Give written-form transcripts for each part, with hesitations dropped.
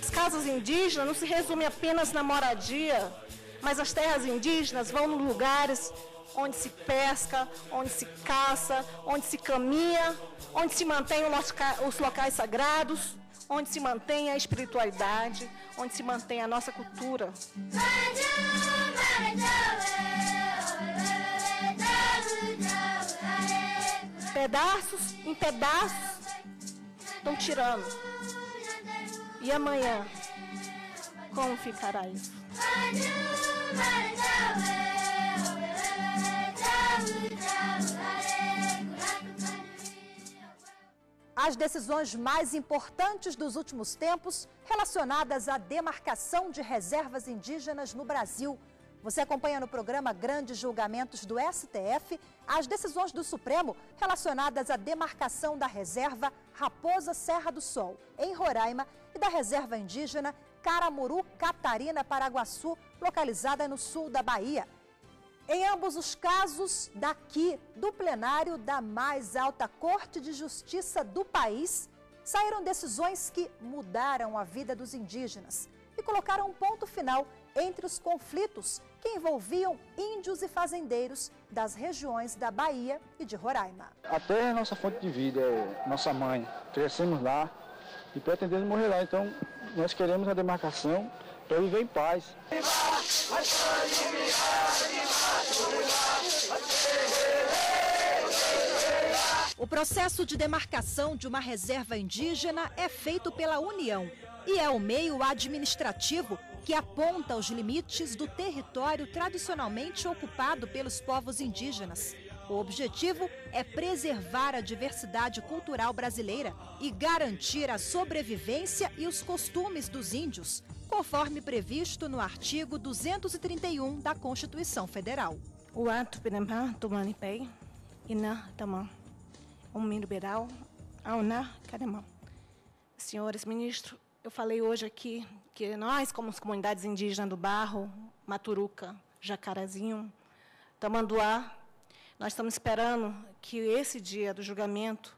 As casas indígenas não se resumem apenas na moradia, mas as terras indígenas vão nos lugares onde se pesca, onde se caça, onde se caminha, onde se mantém os locais sagrados, onde se mantém a espiritualidade, onde se mantém a nossa cultura. Pedaços em pedaços estão tirando. E amanhã, como ficará isso? As decisões mais importantes dos últimos tempos relacionadas à demarcação de reservas indígenas no Brasil. Você acompanha no programa Grandes Julgamentos do STF as decisões do Supremo relacionadas à demarcação da reserva Raposa Serra do Sol, em Roraima, e da reserva indígena Caramuru Catarina Paraguaçu, localizada no sul da Bahia. Em ambos os casos, daqui do plenário da mais alta Corte de Justiça do país, saíram decisões que mudaram a vida dos indígenas e colocaram um ponto final entre os conflitos que envolviam índios e fazendeiros das regiões da Bahia e de Roraima. A terra é nossa fonte de vida, é nossa mãe. Crescemos lá e pretendemos morrer lá. Então, nós queremos a demarcação para viver em paz. O processo de demarcação de uma reserva indígena é feito pela União e é o meio administrativo que aponta os limites do território tradicionalmente ocupado pelos povos indígenas. O objetivo é preservar a diversidade cultural brasileira e garantir a sobrevivência e os costumes dos índios, conforme previsto no artigo 231 da Constituição Federal. O ato Pinamá Tumanipei, Ina Tamã, Liberal, Auna Cademão. Senhores ministros, eu falei hoje aqui que nós, como as comunidades indígenas do Barro, Maturuca, Jacarazinho, Tamanduá, nós estamos esperando que esse dia do julgamento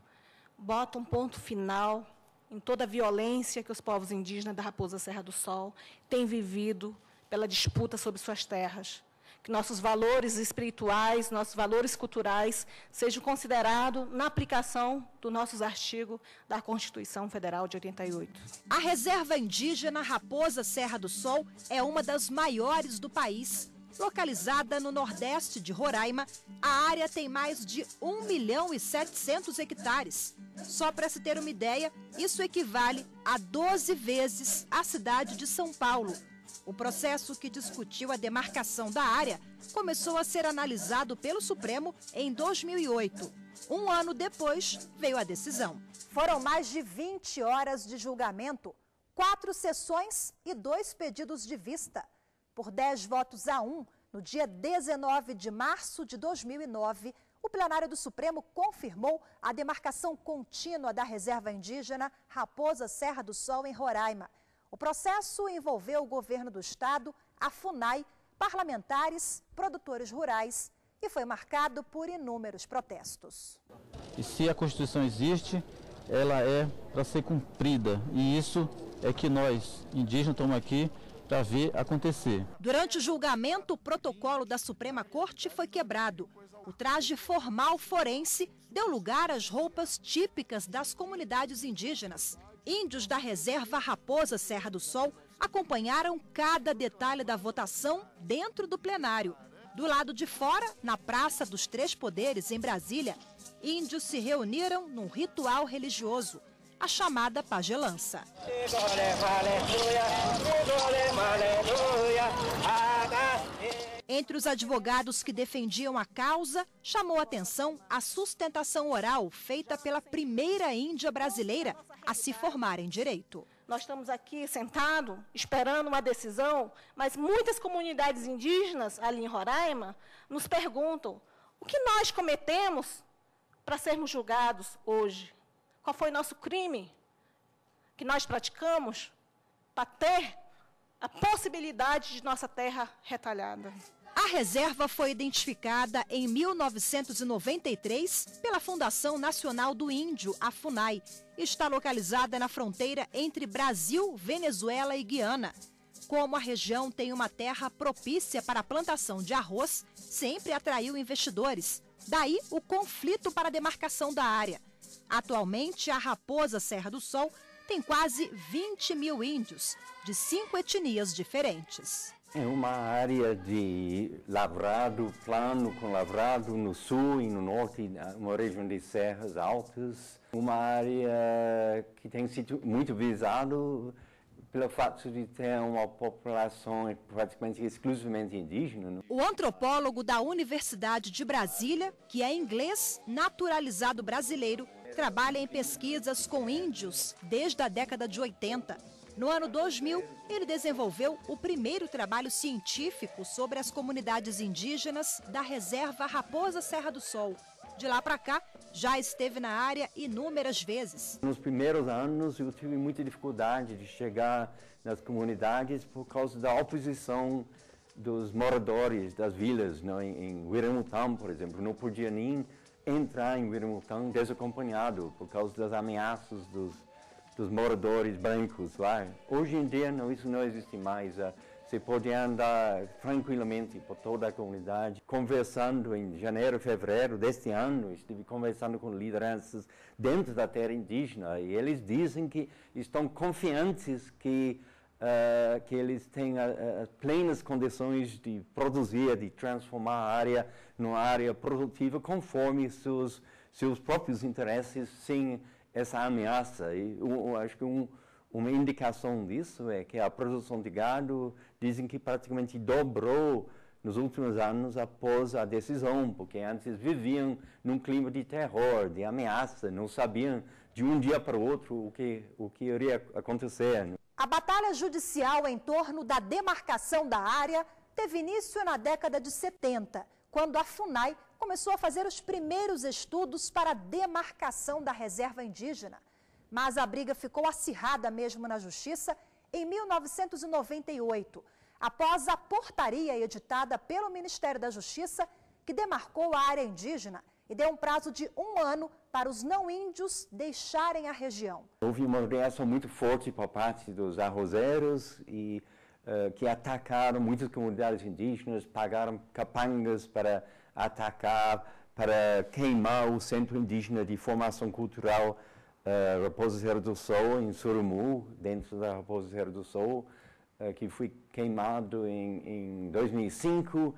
bota um ponto final em toda a violência que os povos indígenas da Raposa Serra do Sol têm vivido pela disputa sobre suas terras. Que nossos valores espirituais, nossos valores culturais sejam considerados na aplicação dos nossos artigos da Constituição Federal de 88. A reserva indígena Raposa Serra do Sol é uma das maiores do país. Localizada no nordeste de Roraima, a área tem mais de 1.700.000 hectares. Só para se ter uma ideia, isso equivale a 12 vezes a cidade de São Paulo. O processo que discutiu a demarcação da área começou a ser analisado pelo Supremo em 2008. Um ano depois, veio a decisão. Foram mais de 20 horas de julgamento, 4 sessões e 2 pedidos de vista. Por 10 votos a 1, no dia 19 de março de 2009, o plenário do Supremo confirmou a demarcação contínua da reserva indígena Raposa Serra do Sol, em Roraima. O processo envolveu o governo do estado, a FUNAI, parlamentares, produtores rurais e foi marcado por inúmeros protestos. E se a Constituição existe, ela é para ser cumprida. E isso é que nós, indígenas, estamos aqui para ver acontecer. Durante o julgamento, o protocolo da Suprema Corte foi quebrado. O traje formal forense deu lugar às roupas típicas das comunidades indígenas. Índios da reserva Raposa Serra do Sol acompanharam cada detalhe da votação dentro do plenário. Do lado de fora, na Praça dos Três Poderes, em Brasília, índios se reuniram num ritual religioso, a chamada pagelança. Entre os advogados que defendiam a causa, chamou a atenção a sustentação oral feita pela primeira índia brasileira a se formar em direito. Nós estamos aqui sentados, esperando uma decisão, mas muitas comunidades indígenas ali em Roraima nos perguntam o que nós cometemos para sermos julgados hoje. Qual foi nosso crime que nós praticamos para ter a possibilidade de nossa terra retalhada? A reserva foi identificada em 1993 pela Fundação Nacional do Índio, a FUNAI, e está localizada na fronteira entre Brasil, Venezuela e Guiana. Como a região tem uma terra propícia para a plantação de arroz, sempre atraiu investidores. Daí o conflito para a demarcação da área. Atualmente, a Raposa Serra do Sol tem quase 20 mil índios, de 5 etnias diferentes. É uma área de lavrado, plano com lavrado no sul e no norte, uma região de serras altas. Uma área que tem sido muito visado pelo fato de ter uma população praticamente exclusivamente indígena. O antropólogo da Universidade de Brasília, que é inglês naturalizado brasileiro, trabalha em pesquisas com índios desde a década de 80. No ano 2000, ele desenvolveu o primeiro trabalho científico sobre as comunidades indígenas da reserva Raposa Serra do Sol. De lá para cá, já esteve na área inúmeras vezes. Nos primeiros anos, eu tive muita dificuldade de chegar nas comunidades por causa da oposição dos moradores das vilas. Em Weramutã, por exemplo, não podia nem entrar em Weramutã desacompanhado por causa das ameaças dos moradores brancos lá. Hoje em dia, isso não existe mais. Você pode andar tranquilamente por toda a comunidade. Conversando em janeiro, fevereiro deste ano, estive conversando com lideranças dentro da terra indígena e eles dizem que estão confiantes que eles têm plenas condições de produzir, de transformar a área numa área produtiva conforme seus próprios interesses, sem essa ameaça. E eu acho que uma indicação disso é que a produção de gado dizem que praticamente dobrou nos últimos anos após a decisão, porque antes viviam num clima de terror, de ameaça, não sabiam de um dia para o outro o que iria acontecer. A batalha judicial em torno da demarcação da área teve início na década de 70, quando a FUNAI começou a fazer os primeiros estudos para a demarcação da reserva indígena. Mas a briga ficou acirrada mesmo na Justiça em 1998, após a portaria editada pelo Ministério da Justiça, que demarcou a área indígena e deu um prazo de 1 ano para os não-índios deixarem a região. Houve uma reação muito forte por parte dos arrozeiros e que atacaram muitas comunidades indígenas, pagaram capangas para atacar, para queimar o Centro Indígena de Formação Cultural Raposa Serra do Sol, em Surumú, dentro da Raposa Serra do Sol, que foi queimado em 2005.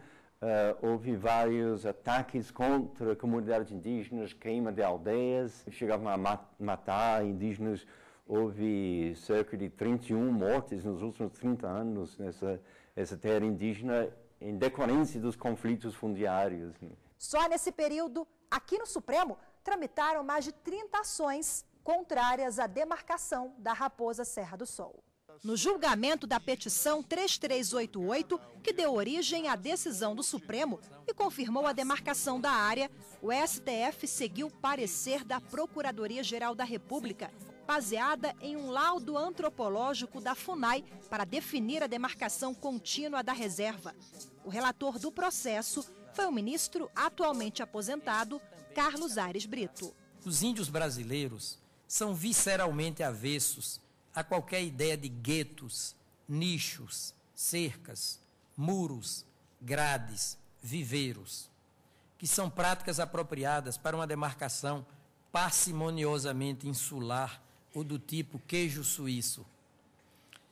Houve vários ataques contra comunidades indígenas, queima de aldeias, chegavam a matar indígenas. Houve cerca de 31 mortes nos últimos 30 anos nessa terra indígena, em decorrência dos conflitos fundiários. Só nesse período, aqui no Supremo, tramitaram mais de 30 ações contrárias à demarcação da Raposa Serra do Sol. No julgamento da petição 3388, que deu origem à decisão do Supremo e confirmou a demarcação da área, o STF seguiu o parecer da Procuradoria-Geral da República, baseada em um laudo antropológico da FUNAI para definir a demarcação contínua da reserva. O relator do processo foi o ministro atualmente aposentado, Carlos Aires Brito. Os índios brasileiros são visceralmente avessos a qualquer ideia de guetos, nichos, cercas, muros, grades, viveiros, que são práticas apropriadas para uma demarcação parcimoniosamente insular ou do tipo queijo suíço,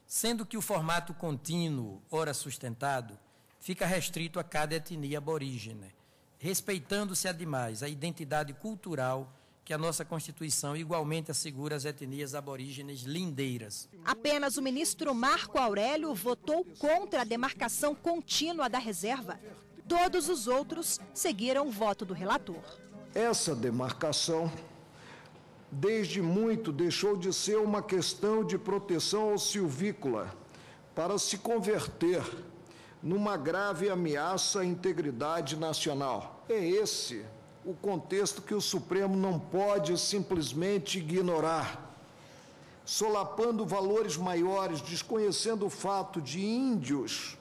sendo que o formato contínuo, ora sustentado, fica restrito a cada etnia aborígene, respeitando-se, ademais, a identidade cultural que a nossa Constituição igualmente assegura às etnias aborígenes lindeiras. Apenas o ministro Marco Aurélio votou contra a demarcação contínua da reserva. Todos os outros seguiram o voto do relator. Essa demarcação, desde muito, deixou de ser uma questão de proteção ao silvícola para se converter numa grave ameaça à integridade nacional. É esse o contexto que o Supremo não pode simplesmente ignorar. Solapando valores maiores, desconhecendo o fato de índios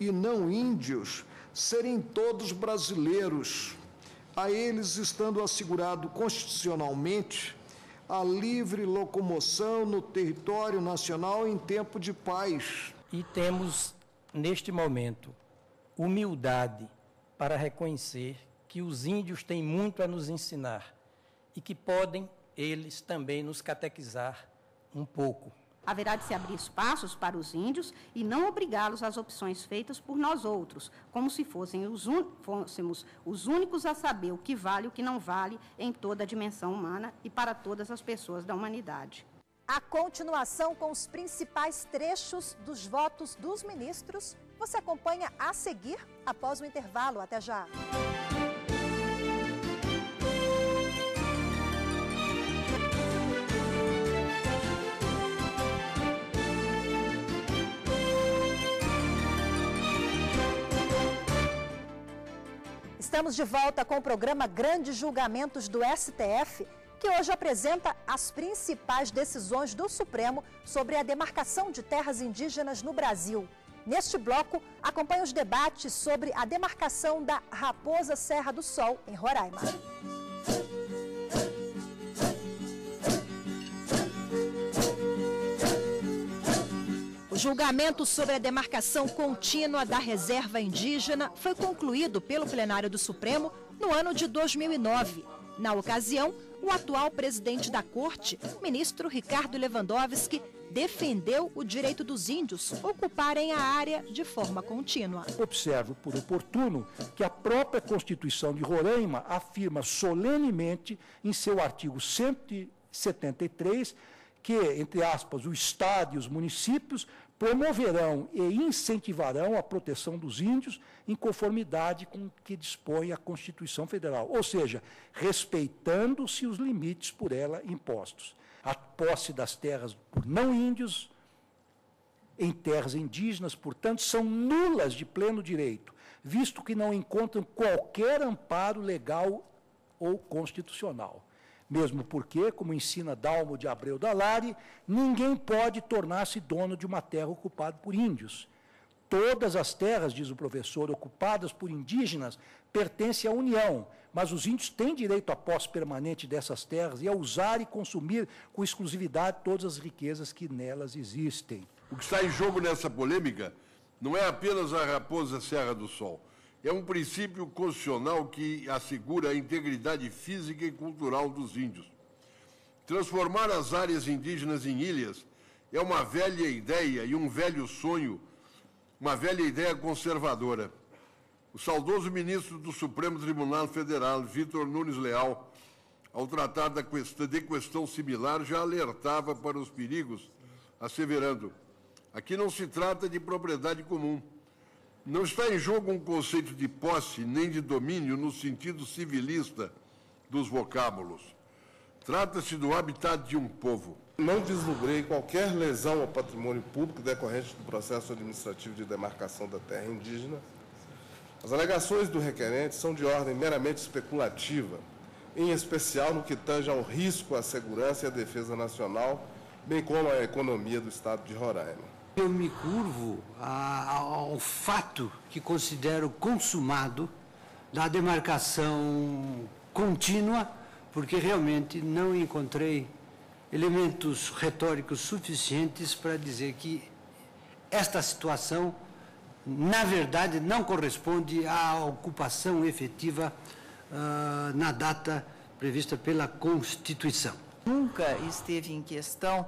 e não índios serem todos brasileiros, a eles estando assegurado constitucionalmente a livre locomoção no território nacional em tempo de paz. E temos, neste momento, humildade para reconhecer que os índios têm muito a nos ensinar e que podem, eles, também nos catequizar um pouco. Haverá de se abrir espaços para os índios e não obrigá-los às opções feitas por nós outros, como se fôssemos os únicos a saber o que vale e o que não vale em toda a dimensão humana e para todas as pessoas da humanidade. A continuação com os principais trechos dos votos dos ministros, você acompanha a seguir após o intervalo. Até já! Estamos de volta com o programa Grandes Julgamentos do STF, que hoje apresenta as principais decisões do Supremo sobre a demarcação de terras indígenas no Brasil. Neste bloco, acompanhe os debates sobre a demarcação da Raposa Serra do Sol, em Roraima. O julgamento sobre a demarcação contínua da reserva indígena foi concluído pelo plenário do Supremo no ano de 2009. Na ocasião, o atual presidente da Corte, ministro Ricardo Lewandowski, defendeu o direito dos índios ocuparem a área de forma contínua. Observo por oportuno que a própria Constituição de Roraima afirma solenemente em seu artigo 173 que, entre aspas, o Estado e os municípios promoverão e incentivarão a proteção dos índios em conformidade com o que dispõe a Constituição Federal, ou seja, respeitando-se os limites por ela impostos. A posse das terras por não índios em terras indígenas, portanto, são nulas de pleno direito, visto que não encontram qualquer amparo legal ou constitucional. Mesmo porque, como ensina Dalmo de Abreu Dalari, ninguém pode tornar-se dono de uma terra ocupada por índios. Todas as terras, diz o professor, ocupadas por indígenas, pertencem à União, mas os índios têm direito à posse permanente dessas terras e a usar e consumir com exclusividade todas as riquezas que nelas existem. O que está em jogo nessa polêmica não é apenas a Raposa Serra do Sol. É um princípio constitucional que assegura a integridade física e cultural dos índios. Transformar as áreas indígenas em ilhas é uma velha ideia e um velho sonho, uma velha ideia conservadora. O saudoso ministro do Supremo Tribunal Federal, Vitor Nunes Leal, ao tratar de questão similar, já alertava para os perigos, asseverando: aqui não se trata de propriedade comum. Não está em jogo um conceito de posse nem de domínio no sentido civilista dos vocábulos. Trata-se do habitat de um povo. Não vislumbrei qualquer lesão ao patrimônio público decorrente do processo administrativo de demarcação da terra indígena. As alegações do requerente são de ordem meramente especulativa, em especial no que tange ao risco à segurança e à defesa nacional, bem como à economia do Estado de Roraima. Eu me curvo ao fato que considero consumado da demarcação contínua, porque realmente não encontrei elementos retóricos suficientes para dizer que esta situação, na verdade, não corresponde à ocupação efetiva na data prevista pela Constituição. Nunca esteve em questão,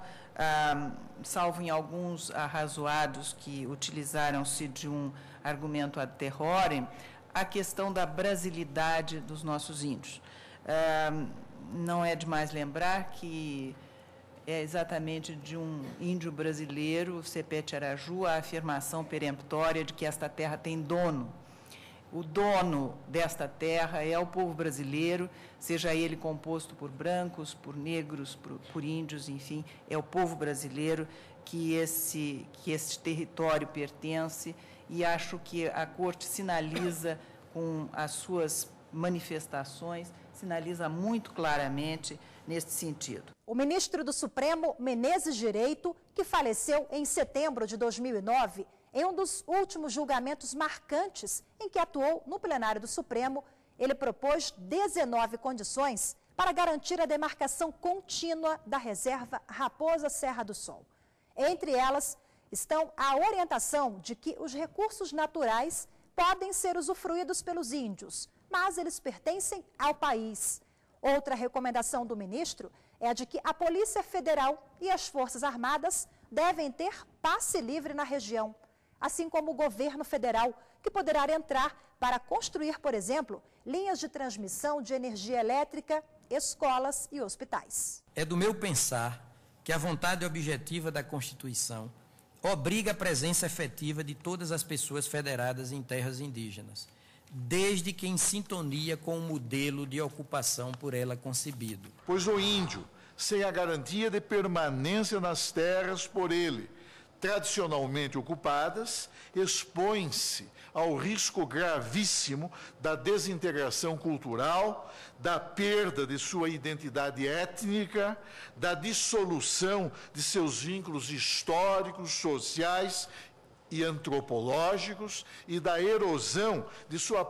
salvo em alguns arrazoados que utilizaram-se de um argumento ad terrorem, a questão da brasilidade dos nossos índios. Não é demais lembrar que é exatamente de um índio brasileiro, Sepete Araju, a afirmação peremptória de que esta terra tem dono. O dono desta terra é o povo brasileiro, seja ele composto por brancos, por negros, por índios, enfim, é o povo brasileiro que este território pertence, e acho que a Corte sinaliza com as suas manifestações, sinaliza muito claramente neste sentido. O ministro do Supremo, Menezes Direito, que faleceu em setembro de 2009, Em um dos últimos julgamentos marcantes em que atuou no plenário do Supremo, ele propôs 19 condições para garantir a demarcação contínua da reserva Raposa Serra do Sol. Entre elas estão a orientação de que os recursos naturais podem ser usufruídos pelos índios, mas eles pertencem ao país. Outra recomendação do ministro é a de que a Polícia Federal e as Forças Armadas devem ter passe livre na região, assim como o governo federal, que poderá entrar para construir, por exemplo, linhas de transmissão de energia elétrica, escolas e hospitais. É do meu pensar que a vontade objetiva da Constituição obriga a presença efetiva de todas as pessoas federadas em terras indígenas, desde que em sintonia com o modelo de ocupação por ela concebido. Pois o índio, sem a garantia de permanência nas terras por ele, tradicionalmente ocupadas, expõe-se ao risco gravíssimo da desintegração cultural, da perda de sua identidade étnica, da dissolução de seus vínculos históricos, sociais e antropológicos e da erosão de sua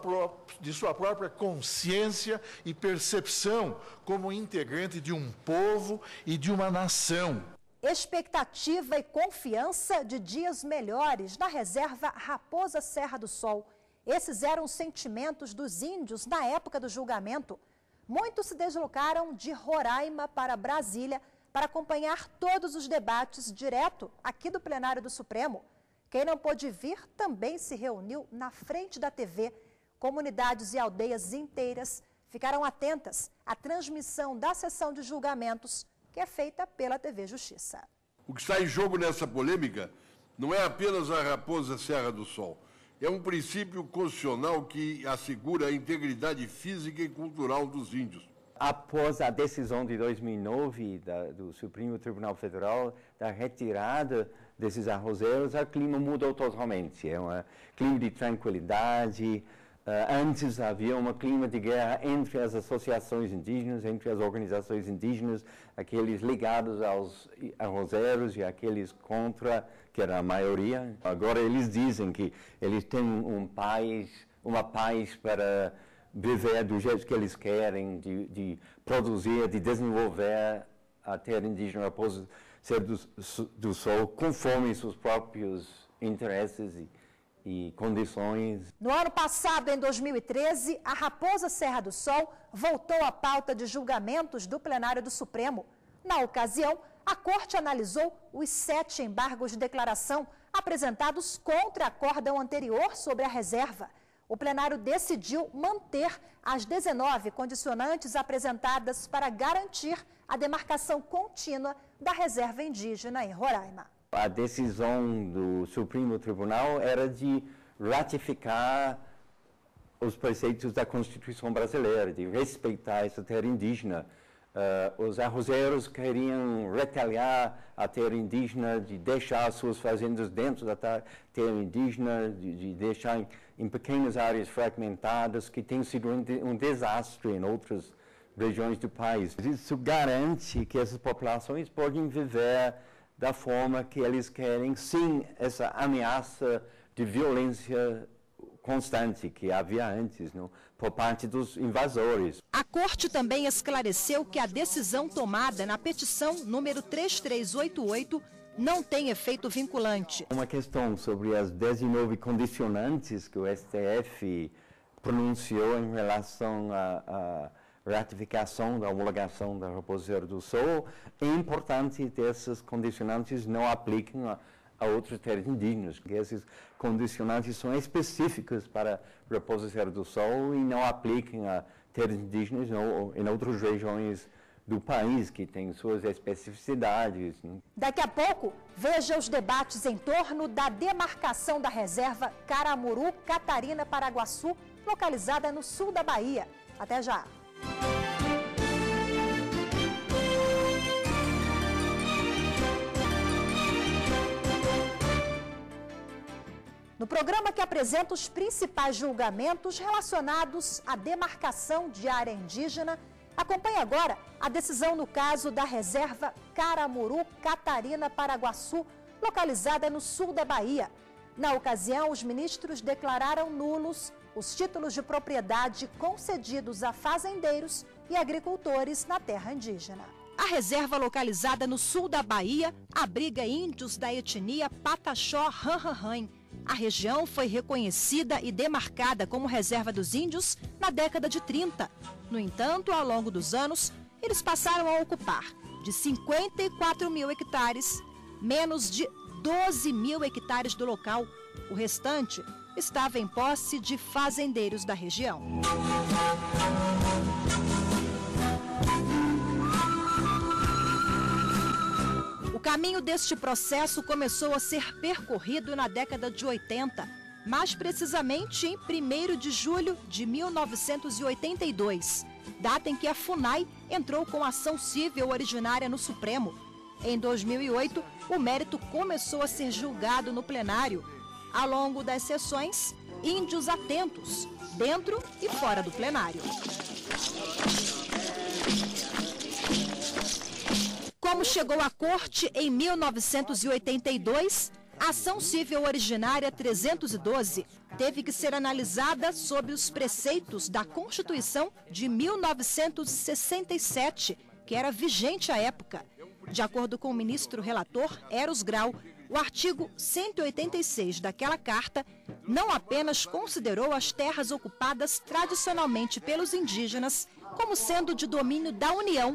própria consciência e percepção como integrante de um povo e de uma nação. Expectativa e confiança de dias melhores na reserva Raposa Serra do Sol. Esses eram os sentimentos dos índios na época do julgamento. Muitos se deslocaram de Roraima para Brasília para acompanhar todos os debates direto aqui do plenário do Supremo. Quem não pôde vir também se reuniu na frente da TV. Comunidades e aldeias inteiras ficaram atentas à transmissão da sessão de julgamentos, que é feita pela TV Justiça. O que está em jogo nessa polêmica não é apenas a Raposa Serra do Sol. É um princípio constitucional que assegura a integridade física e cultural dos índios. Após a decisão de 2009 do Supremo Tribunal Federal da retirada desses arrozeiros, o clima mudou totalmente. É um clima de tranquilidade. Antes havia um clima de guerra entre as associações indígenas, entre as organizações indígenas, aqueles ligados aos arrozeiros e aqueles contra, que era a maioria. Agora eles dizem que eles têm uma paz para viver do jeito que eles querem, de produzir, de desenvolver a terra indígena Raposa Serra do Sol conforme seus próprios interesses e condições. No ano passado, em 2013, a Raposa Serra do Sol voltou à pauta de julgamentos do plenário do Supremo. Na ocasião, a Corte analisou os 7 embargos de declaração apresentados contra acórdão anterior sobre a reserva. O plenário decidiu manter as 19 condicionantes apresentadas para garantir a demarcação contínua da reserva indígena em Roraima. A decisão do Supremo Tribunal era de ratificar os preceitos da Constituição brasileira, de respeitar essa terra indígena. Os arrozeiros queriam retaliar a terra indígena, de deixar suas fazendas dentro da terra indígena, de deixar em pequenas áreas fragmentadas, que tem sido um desastre em outras regiões do país. Isso garante que essas populações podem viver da forma que eles querem, sem essa ameaça de violência constante que havia antes, não? Por parte dos invasores. A Corte também esclareceu que a decisão tomada na petição número 3388 não tem efeito vinculante. Uma questão sobre as 19 condicionantes que o STF pronunciou em relação à ratificação da homologação da Raposa Serra do Sol. É importante que essas condicionantes não apliquem a outras terras indígenas, porque esses condicionantes são específicos para a Raposa Serra do Sol e não apliquem a terras indígenas ou em outras regiões do país que têm suas especificidades. Daqui a pouco, veja os debates em torno da demarcação da reserva Caramuru, Catarina, Paraguaçu, localizada no sul da Bahia. Até já! No programa que apresenta os principais julgamentos relacionados à demarcação de área indígena, acompanhe agora a decisão no caso da reserva Caramuru, Catarina, Paraguaçu, localizada no sul da Bahia. Na ocasião, os ministros declararam nulos os títulos de propriedade concedidos a fazendeiros e agricultores na terra indígena. A reserva, localizada no sul da Bahia, abriga índios da etnia Pataxó-Ranranran. A região foi reconhecida e demarcada como reserva dos índios na década de 30. No entanto, ao longo dos anos, eles passaram a ocupar de 54 mil hectares, menos de 12 mil hectares do local. O restante estava em posse de fazendeiros da região. O caminho deste processo começou a ser percorrido na década de 80, mais precisamente em 1º de julho de 1982, data em que a FUNAI entrou com ação civil originária no Supremo. Em 2008, o mérito começou a ser julgado no plenário. Ao longo das sessões, índios atentos, dentro e fora do plenário. Como chegou à corte em 1982, a ação civil originária 312 teve que ser analisada sob os preceitos da Constituição de 1967, que era vigente à época. De acordo com o ministro relator Eros Grau, o artigo 186 daquela carta não apenas considerou as terras ocupadas tradicionalmente pelos indígenas como sendo de domínio da União,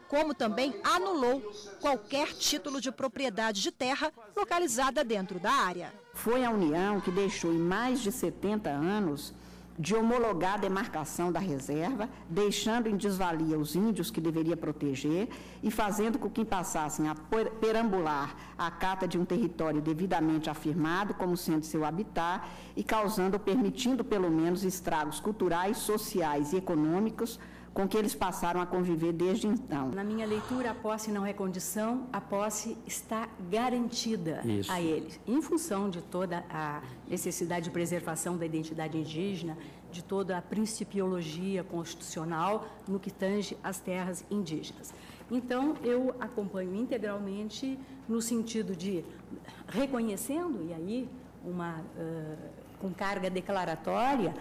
como também anulou qualquer título de propriedade de terra localizada dentro da área. Foi a União que deixou em mais de 70 anos de homologar a demarcação da reserva, deixando em desvalia os índios que deveria proteger e fazendo com que passassem a perambular a cata de um território devidamente afirmado como sendo seu habitat e causando, permitindo pelo menos estragos culturais, sociais e econômicos com que eles passaram a conviver desde então. Na minha leitura, a posse não é condição, a posse está garantida a eles, em função de toda a necessidade de preservação da identidade indígena, de toda a principiologia constitucional no que tange às terras indígenas. Então, eu acompanho integralmente no sentido de reconhecendo, e aí com carga declaratória,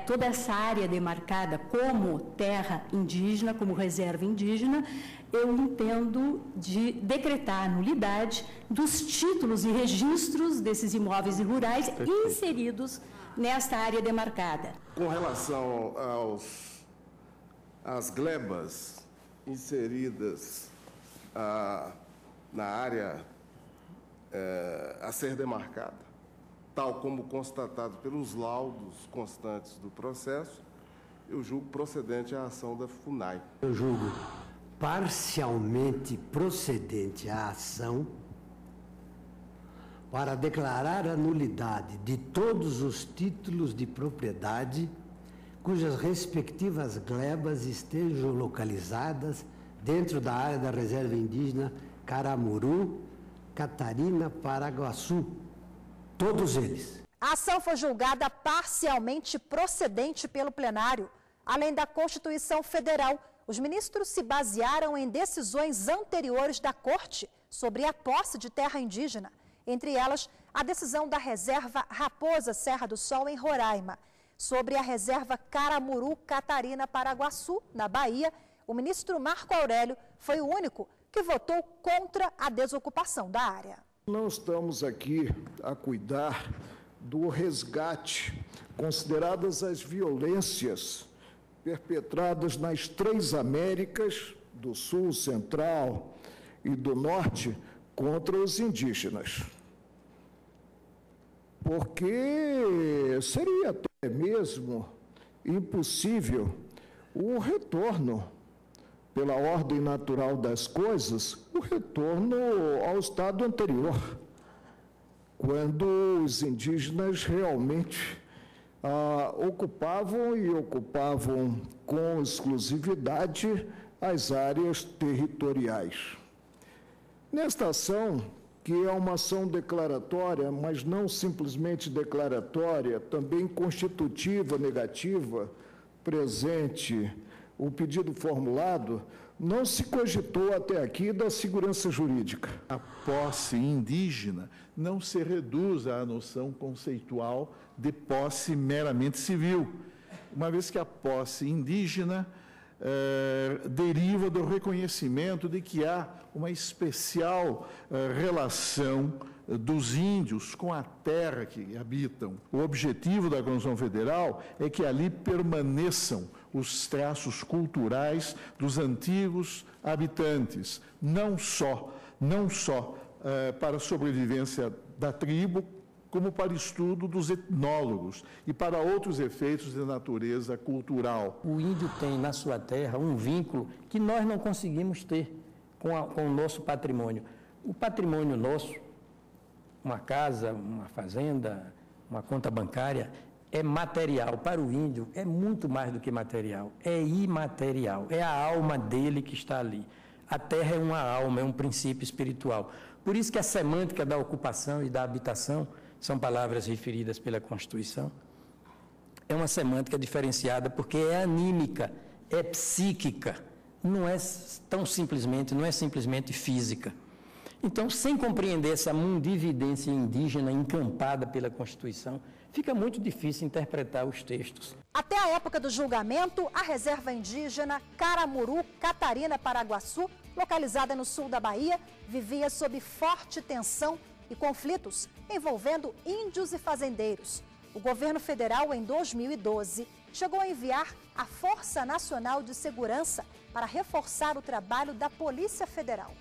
toda essa área demarcada como terra indígena, como reserva indígena, eu entendo de decretar a nulidade dos títulos e registros desses imóveis rurais inseridos nesta área demarcada. Com relação às glebas inseridas na área a ser demarcada, tal como constatado pelos laudos constantes do processo, eu julgo procedente a ação da FUNAI. Eu julgo parcialmente procedente a ação para declarar a nulidade de todos os títulos de propriedade cujas respectivas glebas estejam localizadas dentro da área da reserva indígena Caramuru, Catarina, Paraguaçu. Todos eles. A ação foi julgada parcialmente procedente pelo plenário. Além da Constituição Federal, os ministros se basearam em decisões anteriores da Corte sobre a posse de terra indígena, entre elas a decisão da reserva Raposa Serra do Sol, em Roraima. Sobre a reserva Caramuru, Catarina, Paraguaçu, na Bahia, o ministro Marco Aurélio foi o único que votou contra a desocupação da área. Não estamos aqui a cuidar do resgate, consideradas as violências perpetradas nas 3 Américas, do Sul, Central e do Norte, contra os indígenas. Porque seria até mesmo impossível o retorno, pela ordem natural das coisas, o retorno ao estado anterior, quando os indígenas realmente ocupavam com exclusividade as áreas territoriais. Nesta ação, que é uma ação declaratória, mas não simplesmente declaratória, também constitutiva, negativa, presente o pedido formulado, não se cogitou até aqui da segurança jurídica. A posse indígena não se reduz à noção conceitual de posse meramente civil, uma vez que a posse indígena deriva do reconhecimento de que há uma especial relação dos índios com a terra que habitam. O objetivo da Constituição Federal é que ali permaneçam os traços culturais dos antigos habitantes, não só para a sobrevivência da tribo, como para estudo dos etnólogos e para outros efeitos de natureza cultural. O índio tem na sua terra um vínculo que nós não conseguimos ter com o nosso patrimônio. O patrimônio nosso, uma casa, uma fazenda, uma conta bancária, é material. Para o índio é muito mais do que material, é imaterial, é a alma dele que está ali. A terra é uma alma, é um princípio espiritual. Por isso que a semântica da ocupação e da habitação são palavras referidas pela Constituição. É uma semântica diferenciada porque é anímica, é psíquica, não é simplesmente física. Então, sem compreender essa mundividência indígena encampada pela Constituição, fica muito difícil interpretar os textos. Até a época do julgamento, a reserva indígena Caramuru, Catarina, Paraguaçu, localizada no sul da Bahia, vivia sob forte tensão e conflitos envolvendo índios e fazendeiros. O governo federal, em 2012, chegou a enviar a Força Nacional de Segurança para reforçar o trabalho da Polícia Federal.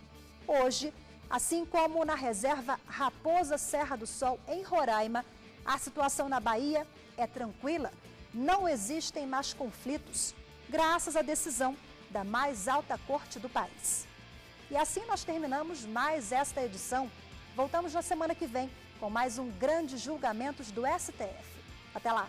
Hoje, assim como na reserva Raposa Serra do Sol, em Roraima, a situação na Bahia é tranquila. Não existem mais conflitos, graças à decisão da mais alta corte do país. E assim nós terminamos mais esta edição. Voltamos na semana que vem com mais um Grandes Julgamentos do STF. Até lá!